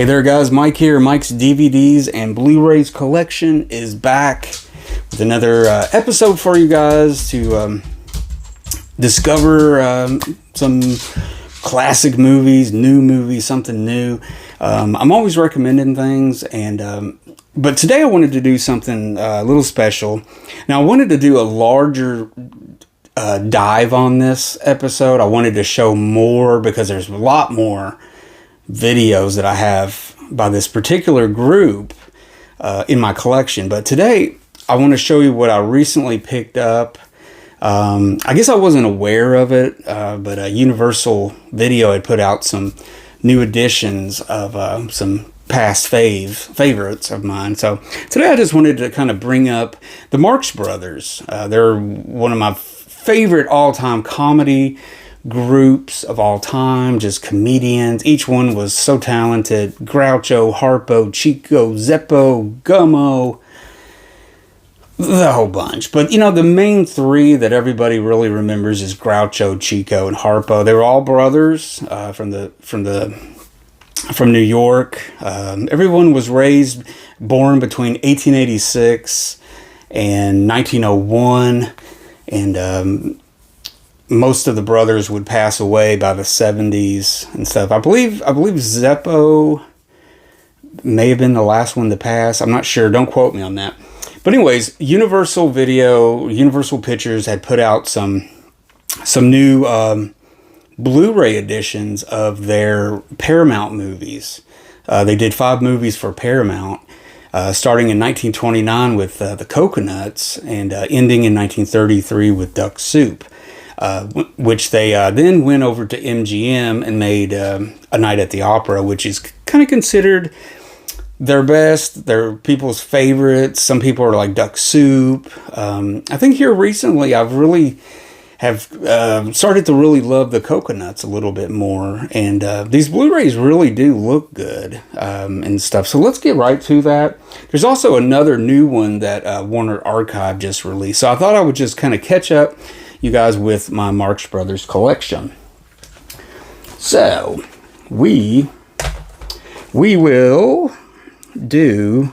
Hey there guys, Mike here. Mike's DVDs and Blu-rays collection is back with another episode for you guys to discover some classic movies, new movies, something new. I'm always recommending things, and but today I wanted to do something a little special. Now I wanted to do a larger dive on this episode. I wanted to show more because there's a lot more videos that I have by this particular group in my collection. But today I want to show you what I recently picked up. I guess I wasn't aware of it, but Universal Video had put out some new editions of some past favorites of mine. So today I just wanted to kind of bring up the Marx Brothers. They're one of my favorite all-time comedy groups of all time, just comedians. Each one was so talented. Groucho, Harpo, Chico, Zeppo, Gummo, the whole bunch. But you know, the main three that everybody really remembers is Groucho, Chico, and Harpo. They were all brothers from New York. Everyone was born between 1886 and 1901, and most of the brothers would pass away by the 70s and stuff. I believe Zeppo may have been the last one to pass. I'm not sure. Don't quote me on that. But anyways, Universal Pictures had put out some new Blu-ray editions of their Paramount movies. They did 5 movies for Paramount, starting in 1929 with The Coconuts and ending in 1933 with Duck Soup. Which they then went over to MGM and made A Night at the Opera, which is kind of considered their best, their people's favorites. Some people are like Duck Soup. I think here recently I've really have started to really love The Coconuts a little bit more, and these Blu-rays really do look good and stuff. So let's get right to that. There's also another new one that Warner Archive just released, so I thought I would just kind of catch up you guys with my Marx Brothers collection. So we will do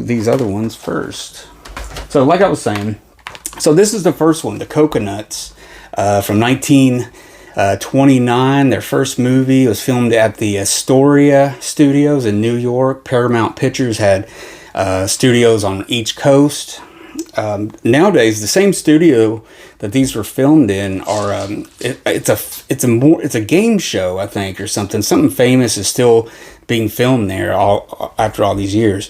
these other ones first. So like I was saying, so this is the first one, The Coconuts, from 1929. Their first movie was filmed at the Astoria Studios in New York. Paramount Pictures had studios on each coast. Nowadays, the same studio that these were filmed in are it's a game show, I think, or something. Something famous is still being filmed there after all these years.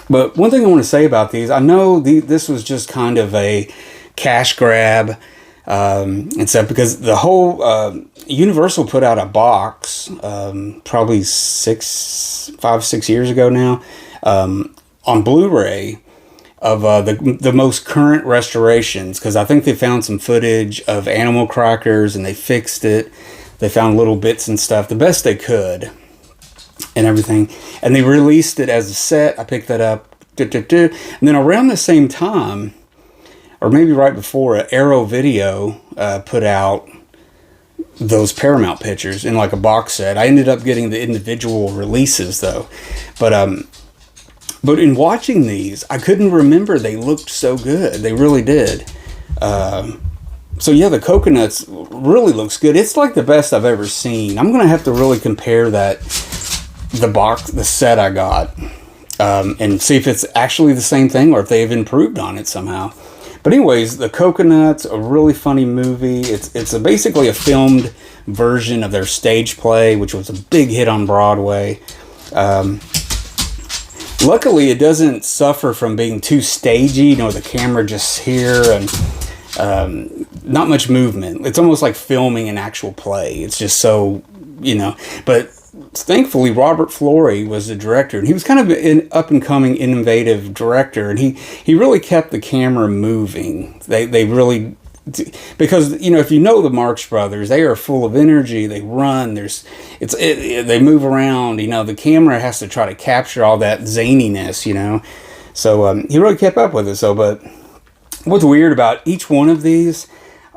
But one thing I want to say about these, I know this was just kind of a cash grab and stuff, because the whole Universal put out a box probably 5-6 years ago now on Blu-ray of the most current restorations, because I think they found some footage of animal crackers and they fixed it. They found little bits and stuff, the best they could and everything, and they released it as a set. I picked that up, and then around the same time, or maybe right before, Arrow Video put out those Paramount Pictures in like a box set. I ended up getting the individual releases though, but in watching these, I couldn't remember they looked so good. They really did. So yeah, The Coconuts really looks good. It's like the best I've ever seen. I'm gonna have to really compare the set I got, and see if it's actually the same thing or if they've improved on it somehow. But anyways, The Coconuts, a really funny movie. It's basically a filmed version of their stage play, which was a big hit on Broadway. Luckily, it doesn't suffer from being too stagey. You know, the camera just here and not much movement. It's almost like filming an actual play. It's just so, you know. But thankfully, Robert Bluray was the director, and he was kind of an up-and-coming, innovative director, and he really kept the camera moving. They really, because you know, if you know the Marx Brothers, they are full of energy. They run. They move around. You know, the camera has to try to capture all that zaniness. You know, so he really kept up with it. So, but what's weird about each one of these,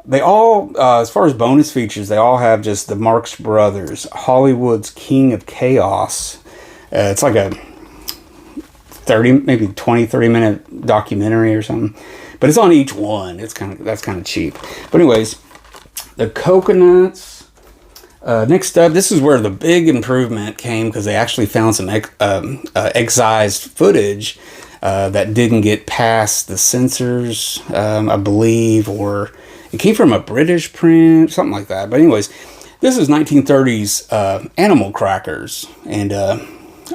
they all, as far as bonus features, they all have just the Marx Brothers, Hollywood's King of Chaos. It's like a 30, maybe 20, 30-minute documentary or something. But it's on each one. That's kind of cheap. But anyways, the Coconuts. Next up, this is where the big improvement came, because they actually found some excised footage that didn't get past the censors, I believe, or it came from a British print, something like that. But anyways, this is 1930s Animal Crackers, and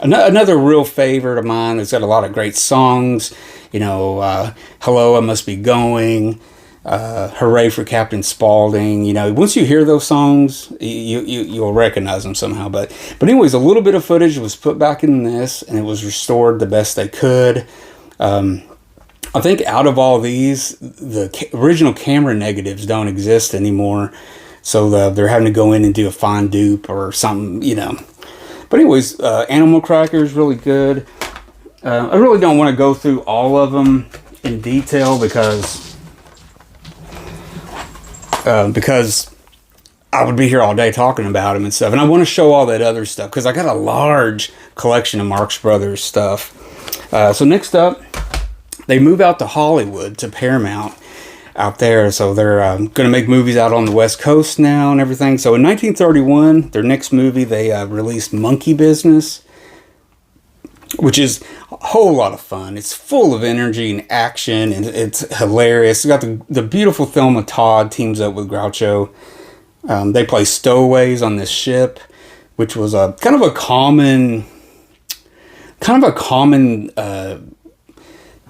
another real favorite of mine. It's got a lot of great songs, Hello, I Must Be Going, Hooray for Captain Spaulding. Once you hear those songs, you'll recognize them somehow. But anyways, a little bit of footage was put back in this, and it was restored the best they could. I think out of all these, the original camera negatives don't exist anymore, so they're having to go in and do a fine dupe or something, But anyways, Animal Crackers, really good. I really don't want to go through all of them in detail because I would be here all day talking about them and stuff. And I want to show all that other stuff because I got a large collection of Marx Brothers stuff. So next up, they move out to Hollywood, to Paramount out there. So they're going to make movies out on the West Coast now and everything. So in 1931, their next movie, they released Monkey Business, which is a whole lot of fun. It's full of energy and action, and it's hilarious. It's got the beautiful Thelma Todd teams up with Groucho. They play stowaways on this ship, which was a kind of a common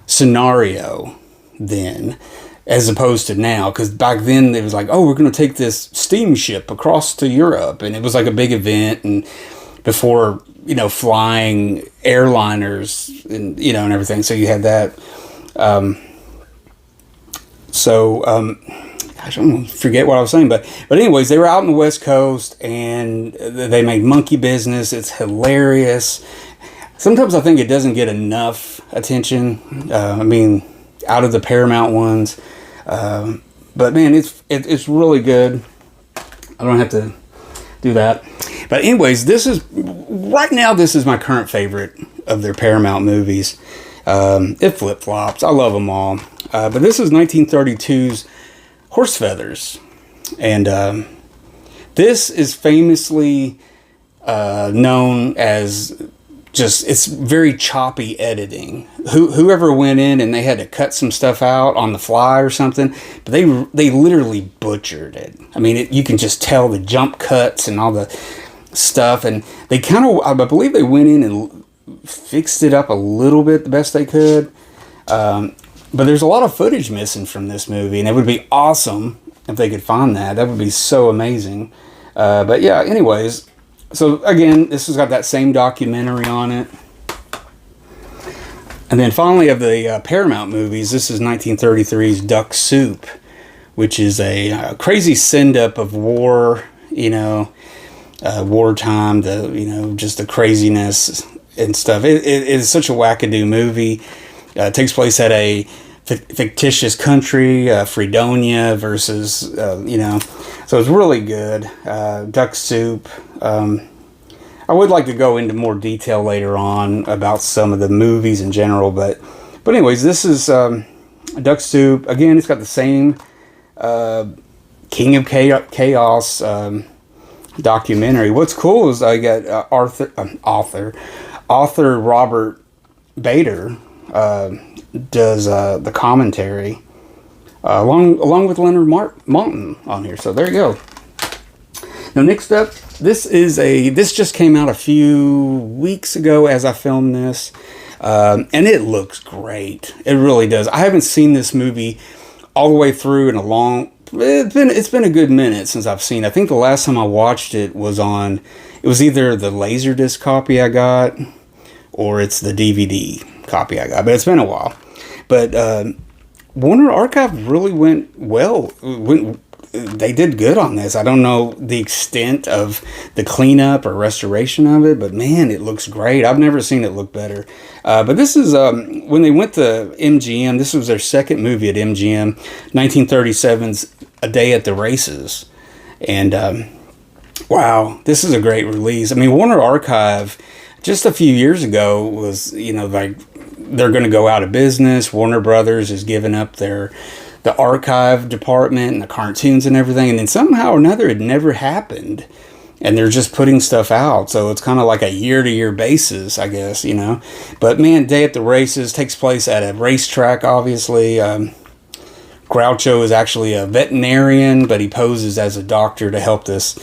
scenario then, as opposed to now. Because back then it was like, oh, we're going to take this steamship across to Europe, and it was like a big event. And before flying airliners and and everything, so you had that. I don't forget what I was saying, but anyways, they were out on the West Coast and they made Monkey Business. It's hilarious. Sometimes I think it doesn't get enough attention. Out of the Paramount ones, but man, it's really good. I don't have to do that. But anyways, this is my current favorite of their Paramount movies. It flip-flops. I love them all. But this is 1932's Horse Feathers. And this is famously known as it's very choppy editing. Whoever went in and they had to cut some stuff out on the fly or something, but they literally butchered it. You can just tell the jump cuts and all the stuff, and they I believe they went in and fixed it up a little bit the best they could. But there's a lot of footage missing from this movie, and it would be awesome if they could find that. That would be so amazing. But yeah, anyways. So again, this has got that same documentary on it. And then finally, of the Paramount movies, this is 1933's Duck Soup, which is a crazy send-up of war, wartime, just the craziness and stuff. It is such a wackadoo movie. It takes place at a fictitious country, Fredonia versus, so it's really good. Duck Soup. I would like to go into more detail later on about some of the movies in general, but anyways, this is Duck Soup. Again, it's got the same King of Chaos documentary. What's cool is I got author Robert Bader does the commentary along with Leonard Maltin on here. So there you go. Now next up, this just came out a few weeks ago as I filmed this, and it looks great. It really does. I haven't seen this movie all the way through in it's been a good minute since I've seen it. I think the last time I watched it was either the Laserdisc copy I got or it's the DVD copy I got, but it's been a while. But Warner Archive really went well. They did good on this. I don't know the extent of the cleanup or restoration of it, but man, it looks great. I've never seen it look better. But this is when they went to MGM. This was their second movie at MGM, 1937's A Day at the Races. And wow, this is a great release. I mean, Warner Archive just a few years ago was, like, they're going to go out of business. Warner Brothers is giving up the archive department and the cartoons and everything. And then somehow or another, it never happened. And they're just putting stuff out. So it's kind of like a year-to-year basis, I guess, But man, Day at the Races takes place at a racetrack, obviously. Groucho is actually a veterinarian, but he poses as a doctor to help this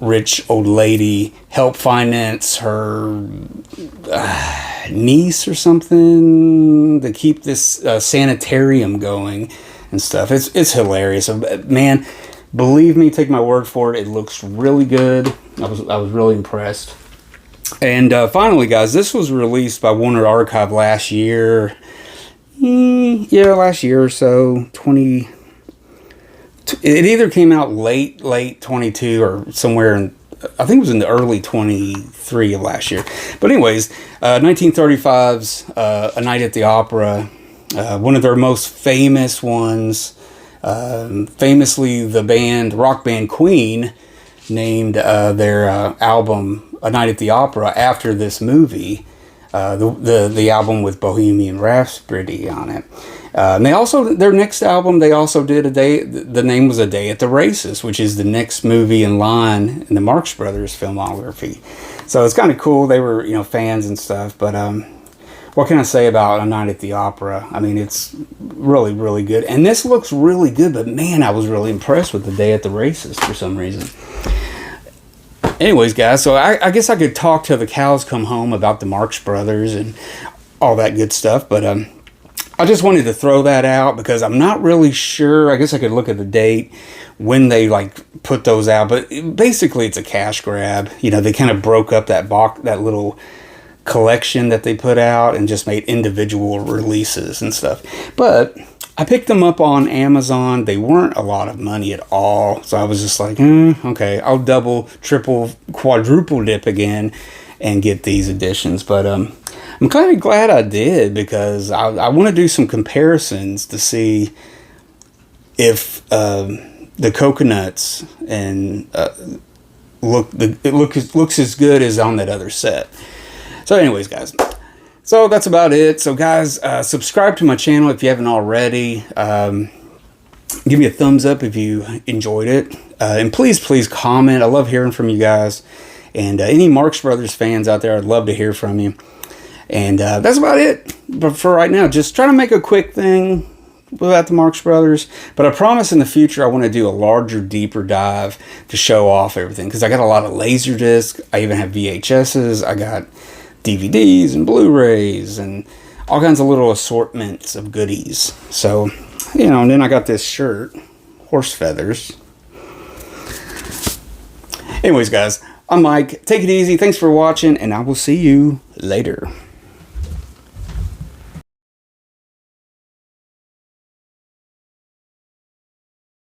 rich old lady help finance her niece or something to keep this sanitarium going and stuff. It's hilarious. Man, believe me, take my word for it. It looks really good. I was really impressed. And finally, guys, this was released by Warner Archive last year. Last year or so. It either came out late 22 or somewhere in, I think it was in the early 23 of last year. But anyways, 1935's A Night at the Opera, one of their most famous ones. Famously, the rock band Queen named their album A Night at the Opera after this movie. The album with Bohemian Rhapsody on it. And they also, their next album, they also did the name was A Day at the Races, which is the next movie in line in the Marx Brothers filmography. So it's kind of cool. They were, fans and stuff. But what can I say about A Night at the Opera? I mean, it's really, really good. And this looks really good, but man, I was really impressed with A Day at the Races for some reason. Anyways, guys, so I guess I could talk till the cows come home about the Marx Brothers and all that good stuff, but I just wanted to throw that out because I'm not really sure. I guess I could look at the date when they put those out, but basically it's a cash grab. They kind of broke up that little collection that they put out and just made individual releases and stuff. But I picked them up on Amazon. They weren't a lot of money at all. So I was just like, okay, I'll double, triple, quadruple dip again and get these editions. But I'm kind of glad I did because I want to do some comparisons to see if the coconuts and looks as good as on that other set. So anyways, guys. So that's about it. So guys, subscribe to my channel if you haven't already. Give me a thumbs up if you enjoyed it. And please comment. I love hearing from you guys. And any Marx Brothers fans out there, I'd love to hear from you. And that's about it. But for right now, just try to make a quick thing about the Marx Brothers. But I promise in the future, I want to do a larger, deeper dive to show off everything. Because I got a lot of Laserdisc. I even have VHSs. I got DVDs and Blu-rays and all kinds of little assortments of goodies. So, and then I got this shirt, horse feathers. Anyways, guys, I'm Mike. Take it easy. Thanks for watching, and I will see you later.